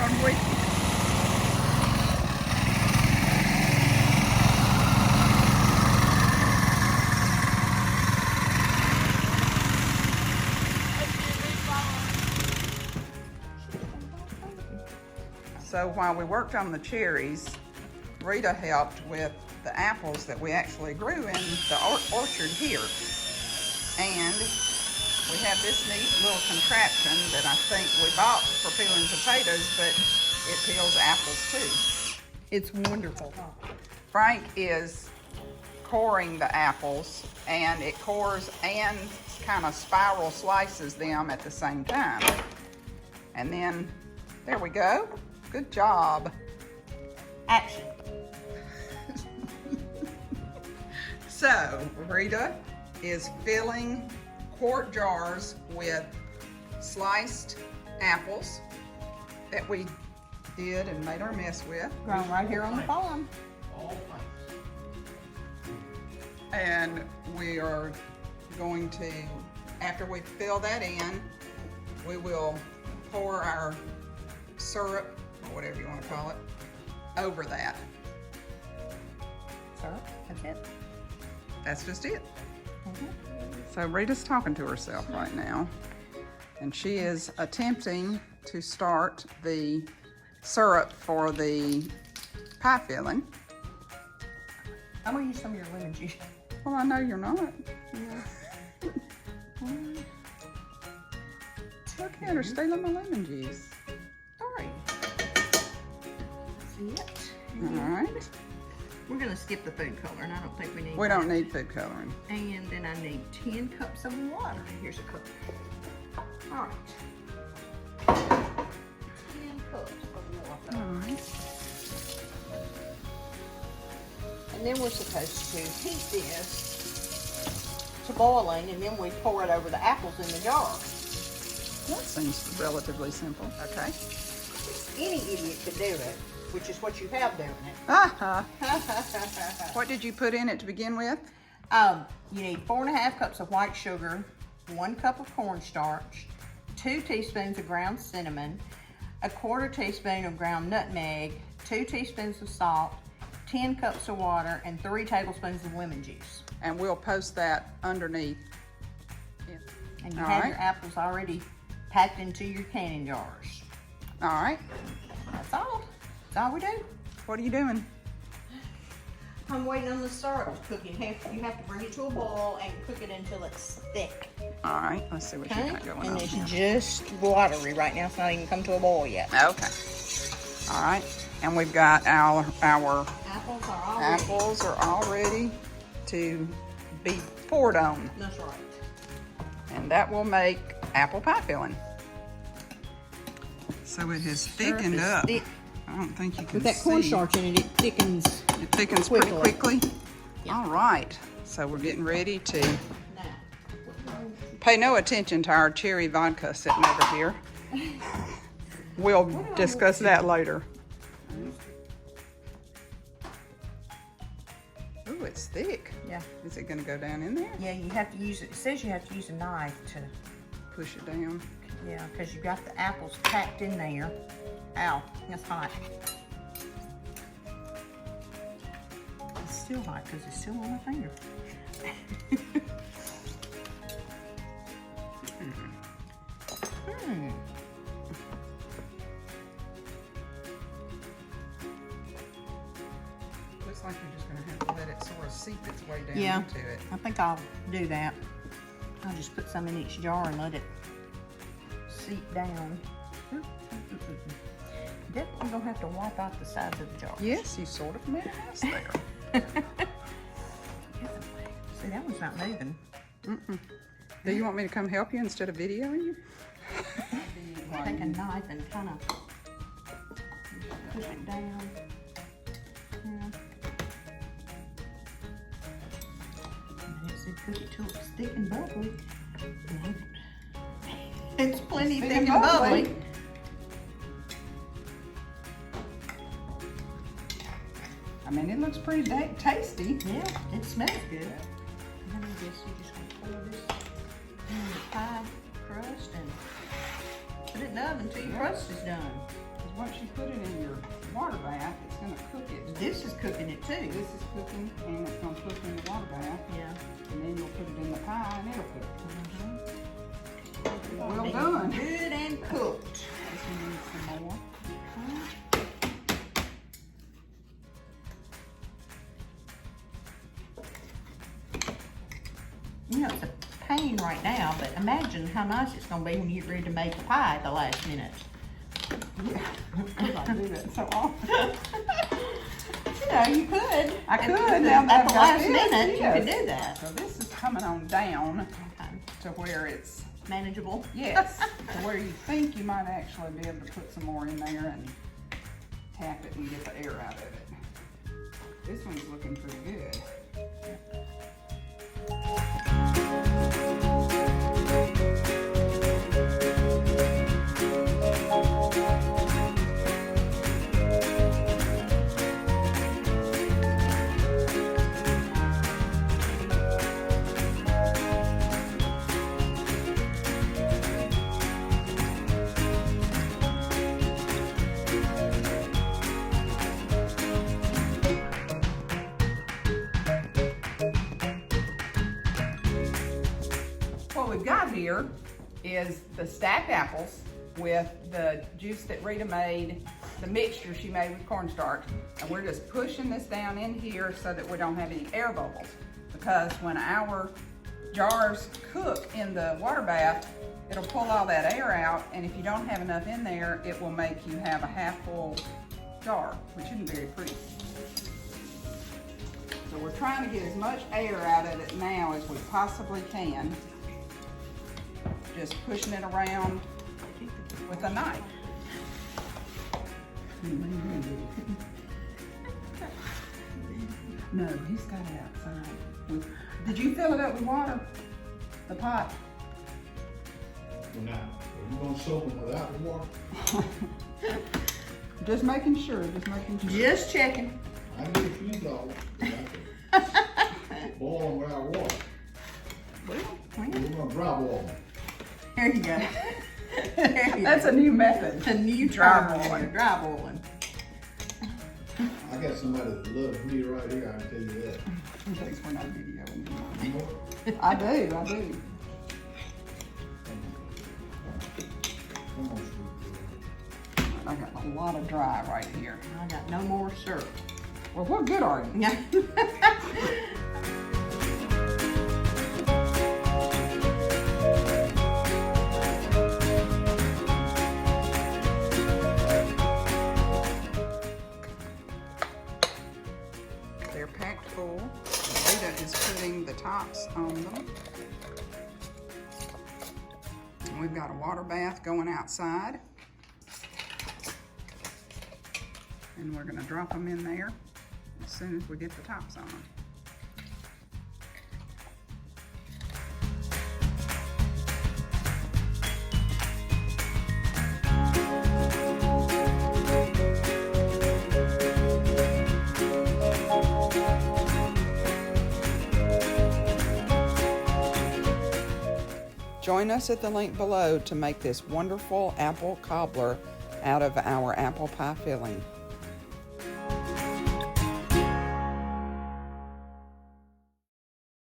on with you. So while we worked on the cherries, Rita helped with the apples that we actually grew in the orchard here. And we have this neat little contraption that I think we bought for peeling potatoes, but it peels apples too. It's wonderful. Frank is coring the apples, and it cores and kind of spiral slices them at the same time. And then, there we go. Good job. Action. So, Rita is filling quart jars with sliced apples that we did and made our mess with. Grown right here on the farm. And we are going to, after we fill that in, we will pour our syrup, or whatever you want to call it, over that. Syrup? That's it? That's just it. So Rita's talking to herself right now, and she is attempting to start the syrup for the pie filling. I'm gonna use some of your lemon juice. Well, I know you're not. Yeah. Look at her stealing my lemon juice. Sorry. See it? All right. We're gonna skip the food coloring. I don't think we need. We don't need food coloring. And then I need 10 cups of water. Here's a cup. All right. 10 cups of water. All right. And then we're supposed to heat this to boiling, and then we pour it over the apples in the jar. That seems relatively simple. Okay. Any idiot could do it, which is what you have doing it. What did you put in it to begin with? You need 4.5 cups of white sugar, 1 cup of cornstarch, 2 teaspoons of ground cinnamon, 1/4 teaspoon of ground nutmeg, 2 teaspoons of salt, 10 cups of water, and 3 tablespoons of lemon juice. And we'll post that underneath. And you have your apples already packed into your canning jars. All right. That's all. That's all we do. What are you doing? I'm waiting on the syrup to cook. You have to bring it to a boil and cook it until it's thick. All right. Let's see what you got going on. And it's just watery right now. It's not even come to a boil yet. Okay. All right. And we've got our apples are all ready to be poured on. That's right. And that will make apple pie filling. So it has thickened up. Thick. I don't think you can see. With that cornstarch in it, it thickens. It thickens pretty quickly. Yeah. All right. So we're getting ready to pay no attention to our cherry vodka sitting over here. We'll discuss that later. Ooh, it's thick. Yeah. Is it going to go down in there? Yeah, you have to use it. It says you have to use a knife to push it down. Yeah, because you got the apples packed in there. Ow, that's hot. It's still hot because it's still on my finger. Looks like you're just going to have to let it sort of seep its way down into it. I think I'll do that. I'll just put some in each jar and let it seep down. Definitely gonna have to wipe out the sides of the jar. Yes, you sort of made a mess there. See, that one's not moving. Do you want me to come help you instead of videoing you? Take a knife and kind of push it down. Yeah. And as you cook it till it's thick and bubbly. It's plenty thick and bubbly. I mean, it looks pretty tasty. Yeah, it smells good. And then I guess you just want to pour this in the pie crust and put it in the oven until your crust is done. Because once you put it in your water bath, it's going to cook it. This is cooking it too. This is cooking, and it's going to cook in the water bath. Yeah. And then you'll put it in the pie, and it'll cook. Well Be done. Good and cooked. This one needs some more. You know, it's a pain right now, but imagine how nice it's gonna be when you get ready to make a pie at the last minute. Yeah, because I do that so often. You know, you could. I could. Now At that the I've got last this, minute, yes. you could do that. So this is coming on down Okay. to where it's, Manageable. yes, to where you think you might actually be able to put some more in there and tap it and get the air out of it. This one's looking pretty good. What we've got here is the stacked apples with the juice that Rita made, the mixture she made with cornstarch, and we're just pushing this down in here so that we don't have any air bubbles. Because when our jars cook in the water bath, it'll pull all that air out, and if you don't have enough in there, it will make you have a half full jar, which isn't very pretty. So we're trying to get as much air out of it now as we possibly can. Just pushing it around with a knife. No, he's got it outside. Did you fill it up with water? The pot? Now, are you gonna soak them without the water? Just making sure, just making sure. Just checking. I get a few dollars. Boil them without water. Well, We're gonna dry boil them. there you go. There you That's go. a new method. A new Dry term boiling. there, dry boiling. I got somebody that loves me right here, I can tell you that. He thinks we're not videoing anymore. You know? I do. Come on, sweet girl. I got a lot of dry right here. I got no more syrup. Well, what good are you? They're packed full. Rita is putting the tops on them. And we've got a water bath going outside. And we're gonna drop them in there as soon as we get the tops on them. Join us at the link below to make this wonderful apple cobbler out of our apple pie filling.